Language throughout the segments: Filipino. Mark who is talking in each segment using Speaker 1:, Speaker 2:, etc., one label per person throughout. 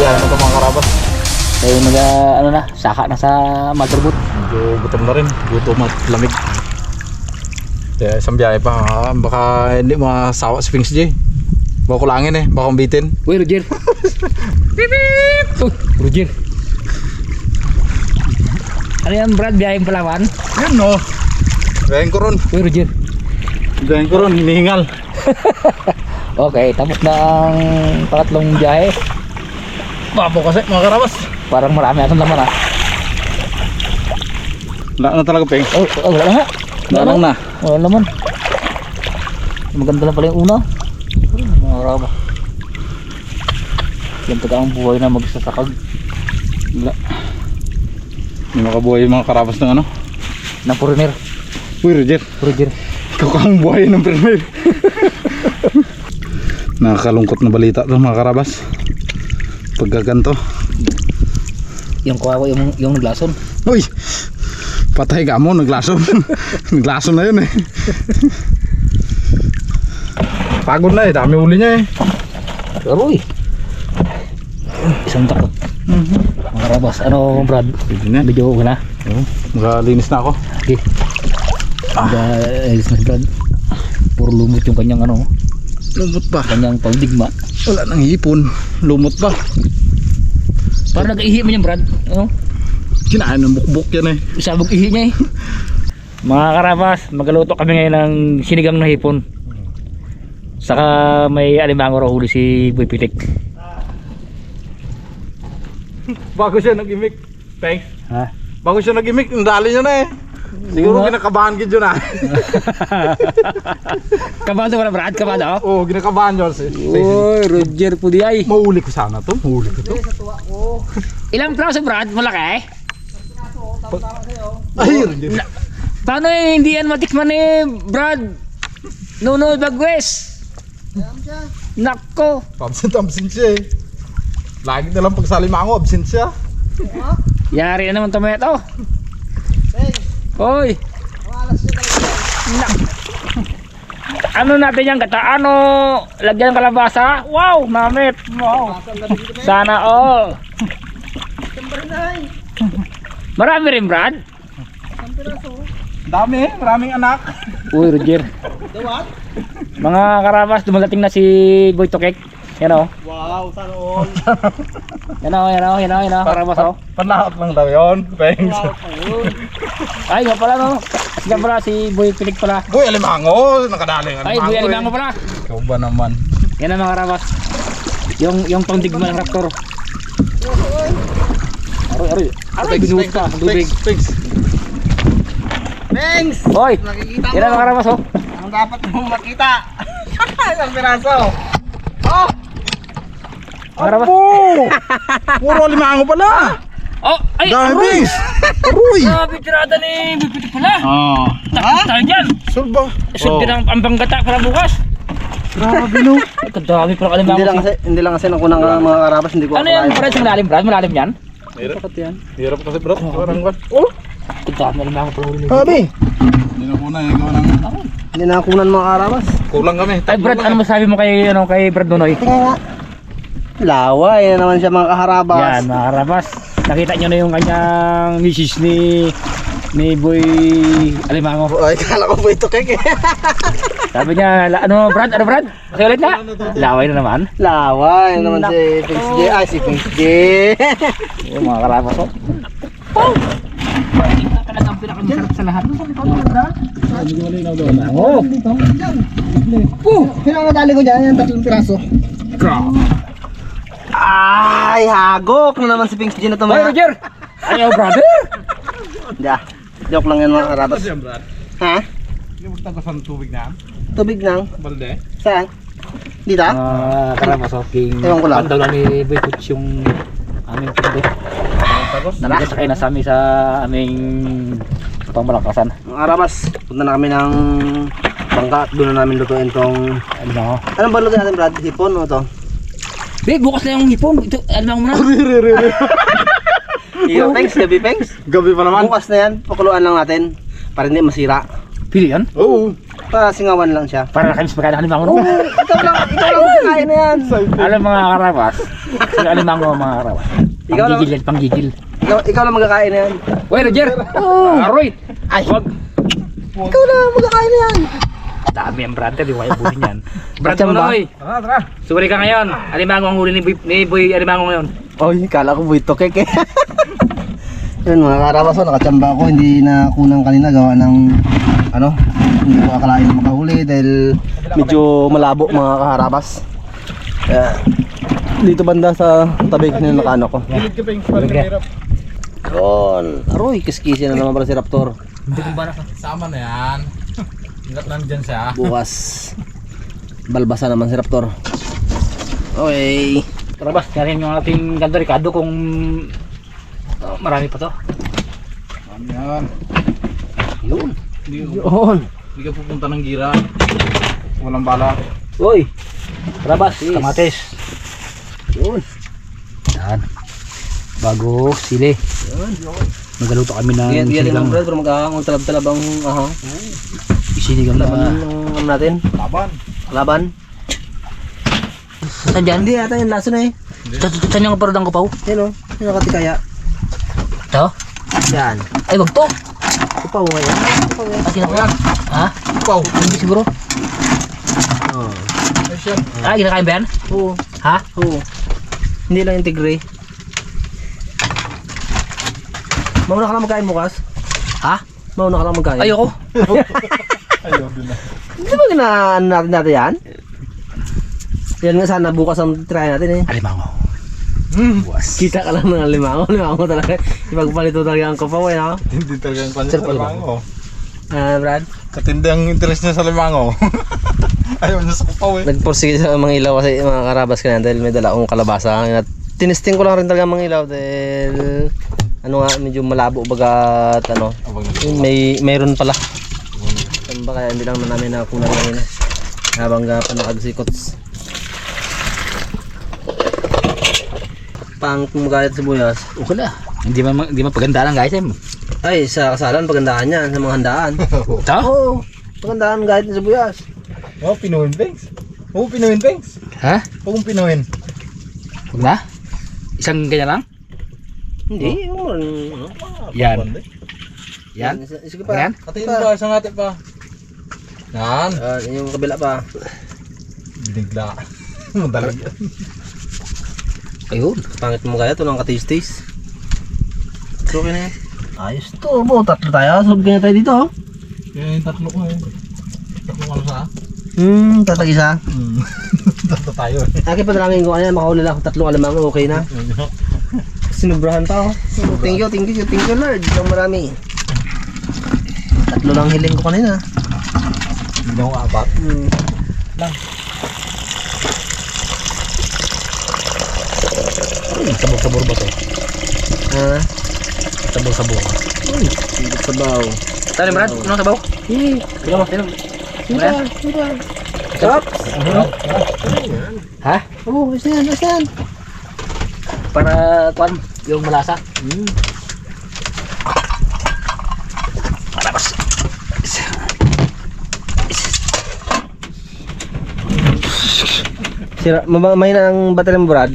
Speaker 1: Yan ito mga karabas.
Speaker 2: Kaya ano na, saka na sa motherboard.
Speaker 1: Medyo gutom na rin. Gutom at lamig. Kaya isang biyahe pa. Baka hindi masawa si Pings J. Baka kulangin eh. Baka kumbitin.
Speaker 2: Uy, Roger. Roger. Ano yan, Brad? Biyaheng Palawan?
Speaker 1: Yan no. Biyahin ko ron.
Speaker 2: Uy, Roger.
Speaker 1: Biyahin ko ron. Hinihingal.
Speaker 2: Okay, tapos na ang pangatlong biyahe.
Speaker 1: Babo kasi mga karabas.
Speaker 2: Parang marami atong laman ah.
Speaker 1: Wala na talaga Peng.
Speaker 2: Wala na nga.
Speaker 1: Wala lang na.
Speaker 2: Wala naman. Maganda lang pala yung una. Mga karaba. Ganito ka ang buhay na magsasakag.
Speaker 1: Wala. Hindi makabuhay yung mga karabas ng ano.
Speaker 2: Ng foreigner.
Speaker 1: Uy Roger.
Speaker 2: Roger.
Speaker 1: Ikaw kang buhay ng premier. Nakakalungkot na balita to mga karabas. Pagkaganto.
Speaker 2: Yung kawawa yung naglason.
Speaker 1: Uy! Patay ka mo, naglason. Naglason na yun eh. Pagod na eh, dami uli niya eh.
Speaker 2: Pero uy. Isang takot. Mga karabas. Ano Brad?
Speaker 1: Pwede na.
Speaker 2: Medyo okay na.
Speaker 1: Magalinis na ako.
Speaker 2: Okay. Alis na si Brad. Puro lumot yung kanyang ano.
Speaker 1: Lumot pa.
Speaker 2: Kanyang pangdigma.
Speaker 1: Wala nang hipon. Lumot pa.
Speaker 2: Parang nag-ihi mo yan Brad. Ano?
Speaker 1: Kinain ng bukbuk yan eh.
Speaker 2: Sabog ihi niya eh. Mga karabas, magaluto kami ngayon ng sinigang na hipon. Saka may alimango raw huli si Boy Pitik.
Speaker 1: Bago siya nag-imik. Thanks.
Speaker 2: Ha?
Speaker 1: Bago siya nag-imik, dali niya na eh. Siguro ginakabahan ka dyan ah.
Speaker 2: Kabado wala Brad? Kabado?
Speaker 1: Oo, ginakabahan dyan.
Speaker 2: Uy, Roger Pudiay.
Speaker 1: Mahuli ko sana to. Mahuli ko to.
Speaker 2: Ilang plaso Brad? Malaki?
Speaker 1: Ay, Roger.
Speaker 2: Paano eh, hindi yan matikman eh, Brad? Nuno Bagwes. Nako.
Speaker 1: Absent siya eh. Lagi na lang pagsalimango, absent siya.
Speaker 2: Yari na naman tomato. Hoy. Ano natin yan kata? Ano? Lagyan ng kalabasa? Wow, namit. Wow. Sana all. Marami rin Brad.
Speaker 1: Dami eh, maraming anak.
Speaker 2: Uy, Roger. Mga karabas, dumadating na si Boy Tokek. Yan o.
Speaker 1: Wow, sana all.
Speaker 2: Yan o. Karabas o.
Speaker 1: Panlaot lang daw yun. Thanks.
Speaker 2: Ay, nga pala no. Nga pala si Boy Pitik pala.
Speaker 1: Boy, alimango. Nakadali ang
Speaker 2: Ay, Boy Alimango pala.
Speaker 1: Ikaw ba naman?
Speaker 2: Yan ang mga karabas. Yung pangdigma ng raptor. Aroy, binuhos pa. Tubig.
Speaker 1: Thanks.
Speaker 3: Thanks!
Speaker 2: Hoy,
Speaker 3: Nakikita
Speaker 2: yan ang mga karabas o.
Speaker 3: Ang dapat mong makita. Isang piraso. Oh!
Speaker 2: Mga karabas.
Speaker 1: Puro alimango pala.
Speaker 2: Oh, ay,
Speaker 1: Dami. Aroy.
Speaker 2: Grabe, tirada ni Boy Pitik pala.
Speaker 1: Ah.
Speaker 2: Takot tayo dyan.
Speaker 1: Sulba.
Speaker 2: Sunod din ang panggata para bukas.
Speaker 1: Grabe no.
Speaker 2: Ay, kadami pala kalimango.
Speaker 3: Hindi lang kasi nang kunang mga karabas, hindi ko
Speaker 2: Ano yan, Brad? Sa malalim, Brad? Malalim yan?
Speaker 1: Hirap kasi bro. Parang what? Oh.
Speaker 2: Kadami kalimango pala huli.
Speaker 3: Sabi,
Speaker 1: Hindi na muna yung gawa ng
Speaker 3: hindi na kunan mga karabas.
Speaker 1: kulang kami.
Speaker 2: Ay, Brad, ano masabi mo kay Brad Nonoy?
Speaker 3: Laway na naman siya mga kaharabas.
Speaker 2: Yan, mga karabas. Nakita nyo na yung kanyang misis ni Boy Alimango.
Speaker 3: Ay, kala ko po ito keke.
Speaker 2: Sabi niya, ano Brad? Kasi ulit na. Laway na naman.
Speaker 3: Laway na naman si Pings J. Ay, si Pings J.
Speaker 2: Yung mga karabas o. Oh! Talagang pinakamasarap sa lahat. Alimango.
Speaker 3: Sino ang nadali ko dyan? Yung 3 piraso. Ay, hagok na naman si Pings J na ito
Speaker 2: Hoy,
Speaker 3: mga.
Speaker 2: Roger! Ayaw, brother!
Speaker 3: Yeah, joke lang yan mga karabas.
Speaker 1: Brad.
Speaker 3: Ha?
Speaker 1: Hindi mo tagos ng tubig na.
Speaker 3: Tubig lang.
Speaker 1: Balde.
Speaker 3: Saan? Dito?
Speaker 2: Karabas o.
Speaker 3: Ewan ko lang.
Speaker 2: Pandaw lang ni Boy Coach yung aming pundo.
Speaker 1: Tagos.
Speaker 2: Nakasakay na sa amin sa aming pangmalakasan.
Speaker 3: Mga karabas, punta na kami ng bangka at doon na namin lutuin tong...
Speaker 2: Alimango.
Speaker 3: Anong ba lutuin natin Brad? Hipon o to?
Speaker 2: Babe, bukas na yung hipon. Ito, Alimango mo na.
Speaker 3: Iyo, Pengs, gabi Pengs.
Speaker 1: Gabi pa naman.
Speaker 3: Bukas na yan, pakuluan lang natin para hindi masira.
Speaker 2: Pili yan?
Speaker 1: Oo.
Speaker 3: Para singawan lang siya.
Speaker 2: Para nakainis pagkain ng alimango.
Speaker 3: Oo, ikaw lang magkakain na yan.
Speaker 2: Alam mga karabas, yung alimango mga karabas.
Speaker 3: Ikaw lang-
Speaker 2: Panggigil yan, panggigil.
Speaker 3: Ikaw lang magkakain na yan.
Speaker 2: Uy, Roger! Aroy! Ay, wag!
Speaker 3: Ikaw lang magkakain na yan.
Speaker 2: Dami ang brother, di kaya buhin yan. Brad
Speaker 3: Kachamba?
Speaker 2: mo na, oy!
Speaker 3: Tara.
Speaker 2: Sorry ka ngayon. Alimango ang huli ni Boy Alimango ngayon.
Speaker 3: Oy, kala ko buhay to keke. Yun mga karabas, nakachamba ako. Hindi na kunang kanina gawa ng ano, hindi ko akalain na makahuli dahil medyo malabo mga kaharabas. Kaya dito banda sa tabi ng nakano ko.
Speaker 1: Gilid ka, Ping. Parang hirap.
Speaker 3: Yun. Aroy, kiskisi na naman para si Raptor.
Speaker 2: Hindi kong banak.
Speaker 1: Sama na yan. Ingat lang dyan siya.
Speaker 3: Bukas balbasa naman si Raptor. Okay.
Speaker 2: Karabas, narin yung ating ganda Ricardo kung marami pa to.
Speaker 1: Ano yan?
Speaker 3: Yun.
Speaker 1: Hindi,
Speaker 3: Yun.
Speaker 1: hindi ka pupunta ng gira. Walang bala.
Speaker 2: Uy! Karabas,
Speaker 3: Yes.
Speaker 2: kamatis.
Speaker 3: Yun.
Speaker 2: Yan. Bago, sili. Nagaluto kami ng
Speaker 3: Yan lang
Speaker 2: sinigang.
Speaker 3: bro, pero magtalab-talab ang
Speaker 2: Sinigang
Speaker 3: laban
Speaker 2: na.
Speaker 3: ng ano natin.
Speaker 1: Laban.
Speaker 3: Laban.
Speaker 2: Saan dyan?
Speaker 3: Hindi ata yung laso na eh.
Speaker 2: Saan yung parodang ko pa?
Speaker 3: Yan o, yung nakatikaya.
Speaker 2: Ito?
Speaker 3: Yan.
Speaker 2: Ay, wag to!
Speaker 3: Upaw ngayon. Upaw yan.
Speaker 2: Ah, kinakain. Ha?
Speaker 1: Upaw.
Speaker 2: Hindi siguro.
Speaker 3: Oh.
Speaker 1: Ay, siya.
Speaker 2: Ah, kinakain ba yan?
Speaker 3: Oo.
Speaker 2: Ha?
Speaker 3: Oo. Hindi lang integre. Mauna ka lang magkain bukas?
Speaker 2: Ha?
Speaker 3: Mauna ka lang magkain?
Speaker 2: Ayoko.
Speaker 1: Ayaw din na.
Speaker 3: Hindi ba ginaan natin yan? Yan nga sana bukas ang try natin eh.
Speaker 2: Alimango. Buwas.
Speaker 3: Kita ka lang ng limango. Limango talaga. Ipagpalito talaga ang kapaw eh no?
Speaker 1: Hindi talaga ang kanya
Speaker 3: Sir,
Speaker 1: sa limango.
Speaker 3: Brad?
Speaker 1: Katindi ang interest niya sa limango. Ayaw niya sa kupaw eh.
Speaker 3: Nagporsige sa mga ilaw kasi mga karabas ka na dahil may dala akong kalabasa. Tinesting ko lang rin talaga mga ilaw dahil ano nga medyo malabo bagat ano.
Speaker 1: Abang
Speaker 3: Mayroon pala. Baka hindi lang namin nakunan kanina. Habang panakagsikot. Pang kumagayat sa buyas.
Speaker 2: Okay na. Hindi mapaganda lang guys.
Speaker 3: Ay, sa kasalan pagandahan yan, sa mga handaan.
Speaker 2: Ito?
Speaker 3: Oo, pagandahan gayat sa buyas.
Speaker 1: Oh, pinuhin, Pengs. Oo, pinuhin, Pengs.
Speaker 2: Ha?
Speaker 1: Huwag mong pinuhin.
Speaker 2: Huwag na? Isang ganyan lang?
Speaker 3: Hindi,
Speaker 2: Yan. Yan?
Speaker 3: Sige pa.
Speaker 2: Yan?
Speaker 1: Katiin pa, isang hati pa. Yan.
Speaker 3: Yung kabila pa.
Speaker 1: Binigla. Madalag yan.
Speaker 2: Ayun.
Speaker 3: Pangit mo kaya ito ng katis-tis. So, okay na yan. Ayos to, bo. Tatlo tayo. Solve kaya tayo dito.
Speaker 1: Yan yung tatlo ko eh. Tatlo ko sa.
Speaker 3: Tatag-isa.
Speaker 1: Tatlo tayo eh.
Speaker 3: Akin pa namin kung ano yan. Makahuli lang ako tatlong alamang. Okay na. Sinubrahan pa ako. Thank you Lord. Ang marami. Tatlo lang hiling ko kanina.
Speaker 1: Hindi na ako apat.
Speaker 2: Sabor-sabor ba to? Sabor-sabor.
Speaker 3: Sigit sabaw.
Speaker 2: Tali Brad, anong sabaw? Tingnan mo, tingnan mo.
Speaker 3: Sarap.
Speaker 2: Ha?
Speaker 3: Oo, ayos yan.
Speaker 2: Para kuan, yung malasa. Parabas.
Speaker 3: Sira, mahina ang battery mo, Brad.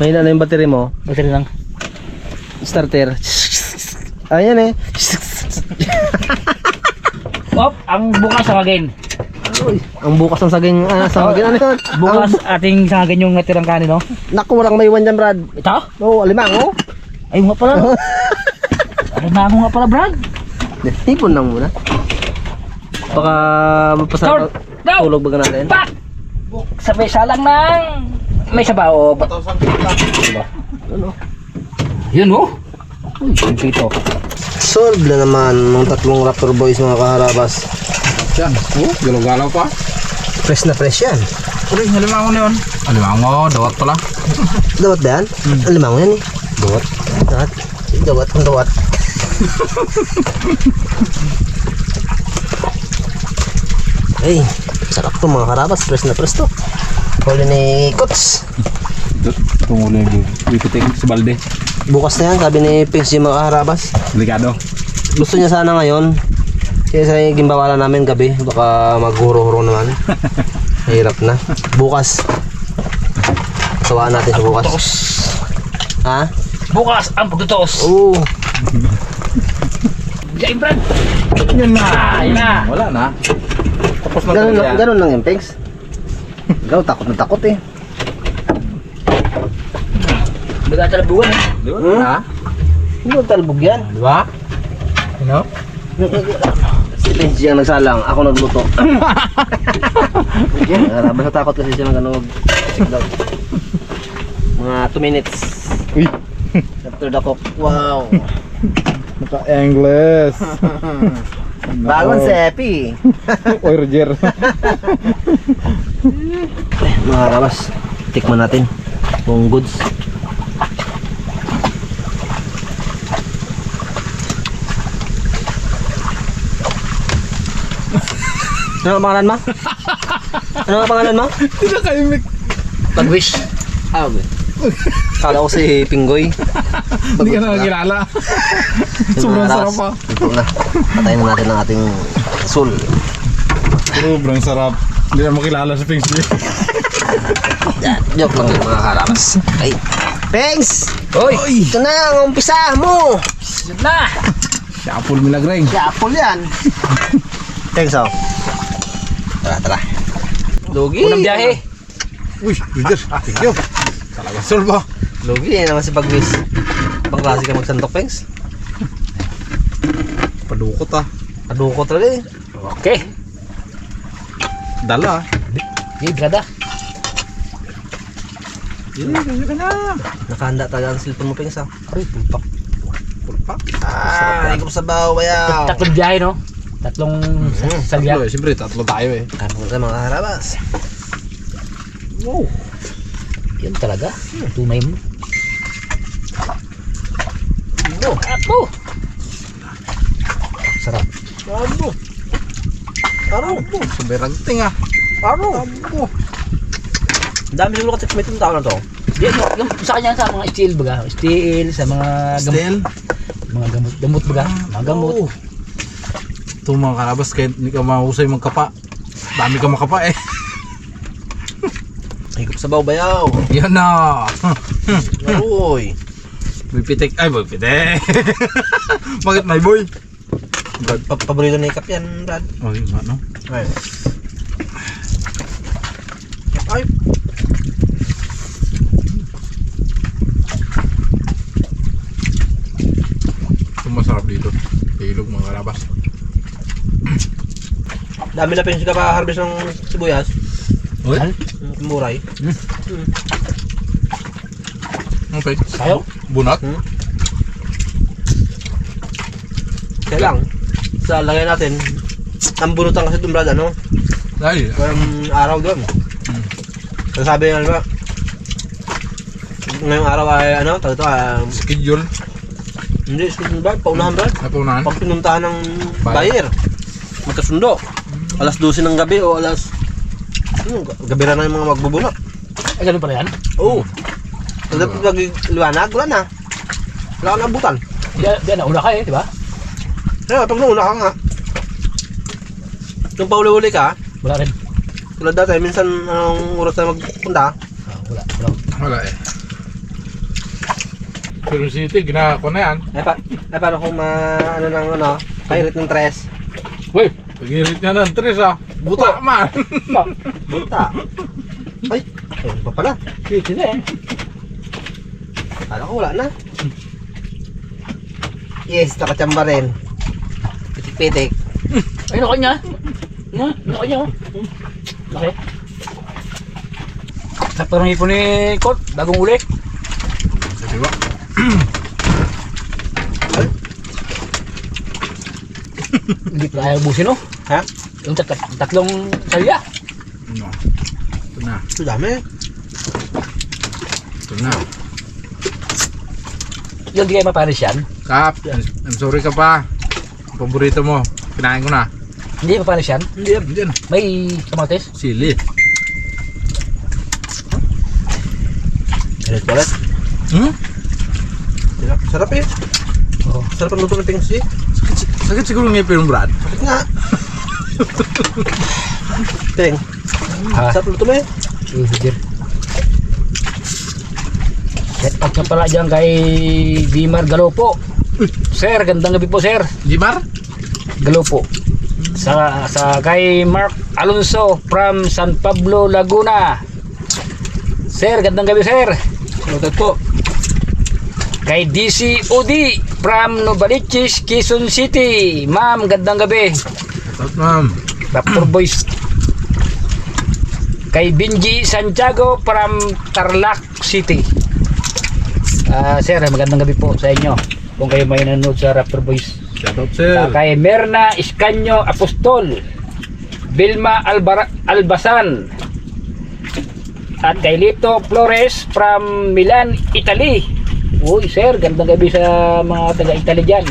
Speaker 3: Mahina na yung battery mo.
Speaker 2: Battery lang.
Speaker 3: Starter. Ayan eh.
Speaker 2: Op, ang bukas sa again.
Speaker 3: Ang bukas ng saging, saging ano yun?
Speaker 2: Bukas ating sa again yung natirang kanin, no?
Speaker 3: Naku, walang maiwan dyan, Brad.
Speaker 2: Ito?
Speaker 3: Oo, alimango.
Speaker 2: Ay, nga pala. Alimango nga pala, Brad.
Speaker 3: Hipon lang muna. Baka mapasarap.
Speaker 2: No!
Speaker 3: Tulog baga natin.
Speaker 2: Pak! Sabay salang ng may sabaw.
Speaker 1: Patawsan kita.
Speaker 3: Ano?
Speaker 2: Yun, oh. Uy, dito.
Speaker 3: Solve na naman ng tatlong Raptor Boys mga kaharabas.
Speaker 1: Yan. Oh, galaw-galaw pa.
Speaker 3: Fresh na fresh yan.
Speaker 1: Uy, halimango na yun. Halimango, dawat pala.
Speaker 3: Dawat ba yan? Alimango yan eh.
Speaker 1: Dawat.
Speaker 3: Dawat. Ay, sarap to mga karabas. Fresh na fresh to. Huli ni Kots.
Speaker 1: Tunguli yung wipitik sa balde.
Speaker 3: Bukas na yan, sabi ni Pings yung mga kaharabas.
Speaker 1: Delikado.
Speaker 3: Gusto niya sana ngayon. Kasi sa gimbawalan namin gabi, baka maghuro-huro naman. Hirap na. Bukas. Sawaan natin sa bukas.
Speaker 2: Pagtutos.
Speaker 3: Ha?
Speaker 2: Bukas ang pagtutos.
Speaker 3: Oo.
Speaker 2: Diyan, Brad.
Speaker 1: Yun na.
Speaker 2: Yun na.
Speaker 1: Wala na. Tapos na
Speaker 3: Ganun,
Speaker 1: talaga.
Speaker 3: ganun lang yan, Pegs. Ikaw, takot na takot eh.
Speaker 2: Magkakalabuan eh.
Speaker 1: Di ba? Ha?
Speaker 3: Hindi mo talbog yan.
Speaker 1: Di ba? You know?
Speaker 3: Si Benji ang nagsalang, ako nagluto. Basta takot kasi siya ng ano, siglaw. Mga 2 minutes.
Speaker 1: Uy.
Speaker 3: After the cook. Wow.
Speaker 1: Naka-English.
Speaker 3: Bagong sepi.
Speaker 1: Oy, Roger.
Speaker 3: Mga karabas, tikman natin kung goods. Ano ang pangalan mo? Ano ang pangalan mo?
Speaker 1: Hindi na kayo may...
Speaker 2: Pag-wish.
Speaker 3: Ah, okay. Kala ko si Pinggoy.
Speaker 1: Hindi ka na nakilala. Sobrang sarap pa.
Speaker 3: Ito na. Patayin na natin ang ating sul.
Speaker 1: Sobrang sarap. Hindi na makilala sa Pingsy.
Speaker 3: Joke lang mga karabas. Ay. Pengs!
Speaker 2: Hoy!
Speaker 3: Ito na ang umpisa mo!
Speaker 2: Yun na!
Speaker 1: Siapol milagreng.
Speaker 3: Si Apple yan. Pengs oh. Tara, tara. Lugi.
Speaker 2: Unang biyahe.
Speaker 1: Uy, Roger. Thank you. Talaga sol ba?
Speaker 3: Lugi yan naman si Pagwis. Pang klase ka magsantok, Pengs.
Speaker 1: Padukot ah.
Speaker 3: Aduko talaga eh.
Speaker 2: Okay.
Speaker 1: Dala ah.
Speaker 2: Hey, brada.
Speaker 1: Ganyan ka na.
Speaker 3: Nakahanda talaga ang cellphone mo, Pengs ah.
Speaker 2: Ay, pulpak.
Speaker 1: Pulpa.
Speaker 3: Ah, ikop sa baw, bayaw.
Speaker 2: Tatlong biyahe, no? Tatlong salya.
Speaker 1: Tatlo eh. Siyempre, tatlo tayo eh.
Speaker 3: Ano sa mga harabas?
Speaker 2: Wow. Yan talaga. Tunay mo. Oh, apo. Sarap.
Speaker 3: Abo. Aro.
Speaker 1: Sobrang ting ah.
Speaker 3: Aro. Ang dami siguro kasi may tao na to.
Speaker 2: Yan, yung sa kanya sa mga steel baga. Steel, sa mga gamot.
Speaker 1: Still.
Speaker 2: Mga gamot. Gamot baga. Mga gamot.
Speaker 1: Oo. Ito mga karabas, kahit hindi ka mahusay magkapa. Dami ka makapa eh.
Speaker 3: Ikop sa baw, bayaw.
Speaker 1: Yan na.
Speaker 3: Aroy.
Speaker 1: Bipitik. Ay, bipitik. Bakit may boy?
Speaker 3: Paborito na ikap yan, Brad.
Speaker 1: Oh, yun nga, no?
Speaker 3: Ay. Ay.
Speaker 1: Ito masarap dito. Ilog mga karabas.
Speaker 3: Dami na pinsi ka pa harvest ng sibuyas.
Speaker 1: Uy.
Speaker 3: Muray.
Speaker 1: Okay.
Speaker 2: Tayo?
Speaker 1: Bunat.
Speaker 3: Kaya lang, sa lagay natin, ang bunutan kasi itong Brad, ano?
Speaker 1: Ay.
Speaker 3: Parang araw doon. So sabi nga, diba? Ngayong araw ay, ano, tawag ito,
Speaker 1: Schedule.
Speaker 3: hindi, susunod ba? Paunahan ba?
Speaker 1: Napunan.
Speaker 3: Pag pinuntahan ng buyer, magkasundo. Alas 12 ng gabi o alas... gabi na yung mga magbubunot.
Speaker 2: Ay, ganun pala yan?
Speaker 3: Oo. Pag liwanag, wala na. Wala ka na abutan.
Speaker 2: Diyan, nauna ka eh, di ba?
Speaker 3: Kaya pag nauna ka nga, nung pauli-uli ka,
Speaker 2: Wala rin.
Speaker 3: tulad dati, minsan anong oras na magpunta,
Speaker 2: Wala.
Speaker 1: Wala eh. Pero City, ginagawa ko na yan.
Speaker 3: ay paano kung ano ng ano, kairit ng tres?
Speaker 1: Uy, pag-irit niya ng tres ah. Buta man.
Speaker 3: Bunta. Ay, ayun pa pala.
Speaker 2: Sige na eh.
Speaker 3: Kala ko wala na. Yes, nakachamba rin. Pitik-pitik.
Speaker 2: Ay, nako niya. Nako niya. Laki. Sakto ng ipon ni Colt, bagong uli.
Speaker 1: Di ba?
Speaker 2: Hindi pa ayaw busin, no?
Speaker 3: Ha?
Speaker 2: Yung tatlong salya.
Speaker 1: No. Ito na.
Speaker 3: Ito dami.
Speaker 1: Ito na.
Speaker 2: Yung di kayo mapanis yan.
Speaker 1: Kap, I'm sorry ka pa. Paborito mo. Kinain ko na.
Speaker 2: Hindi mapanis yan.
Speaker 3: Hindi yan.
Speaker 1: Diyan.
Speaker 2: May kamatis.
Speaker 1: Sili.
Speaker 3: Ulit.
Speaker 1: Hmm?
Speaker 3: Sarap eh.
Speaker 2: Oo.
Speaker 3: Sarap ang luto ng tingsi.
Speaker 1: Sakit siguro ngipin mo, Brad.
Speaker 3: Sakit nga. Teng.
Speaker 2: Ha?
Speaker 3: Sarap luto mo eh.
Speaker 2: Sige. Set up na pala dyan kay Dimar Galopo. Sir, gandang gabi po sir.
Speaker 1: Jimar?
Speaker 2: Galopo. Sa kay Mark Alonso from San Pablo, Laguna. Sir, gandang gabi sir.
Speaker 3: Lutot po.
Speaker 2: Kay DC Udi from Novaliches, Quezon City. Ma'am, gandang gabi.
Speaker 1: Shoutout, ma'am.
Speaker 2: Raptor Boys. Kay Benji Santiago from Tarlac City. Sir, magandang gabi po sa inyo. Kung kayo may nanonood sa Raptor Boys.
Speaker 1: Shoutout, sir.
Speaker 2: Kay Merna Iscanyo Apostol, Vilma Albasan, at kay Lito Flores from Milan, Italy. Uy sir, gandang gabi sa mga taga-Italy dyan.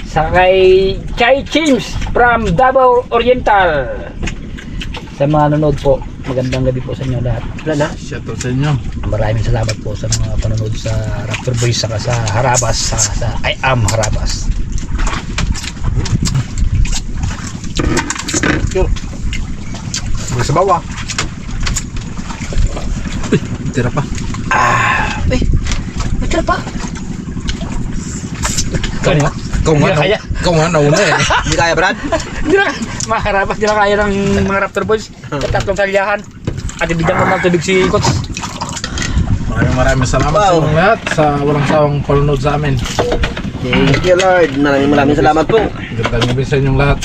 Speaker 2: Sa kay Chai Chims from Davao Oriental. Sa mga nanonood po, magandang gabi po sa inyo lahat.
Speaker 3: Wala na.
Speaker 1: Shoutout sa inyo.
Speaker 2: Maraming salamat po sa mga panonood sa Raptor Boys saka sa Harabas, sa I Am Harabas.
Speaker 3: Sure.
Speaker 1: May sa bawah. Tira pa.
Speaker 2: Tira pa.
Speaker 1: Kau nga. Kau nga.
Speaker 2: Hindi na kaya.
Speaker 1: Kau nga nauna eh.
Speaker 3: Hindi kaya, Brad?
Speaker 2: Hindi na, mga Harabas, hindi na kaya ng mga Raptor Boys. Sa tatlong kalyahan. At ibigyan mo ng tubig si Coach.
Speaker 1: Maraming salamat sa inyong lahat sa walang sawang panonood sa amin.
Speaker 3: Thank you, Lord. Maraming salamat po.
Speaker 1: Gandang gabi sa inyong lahat.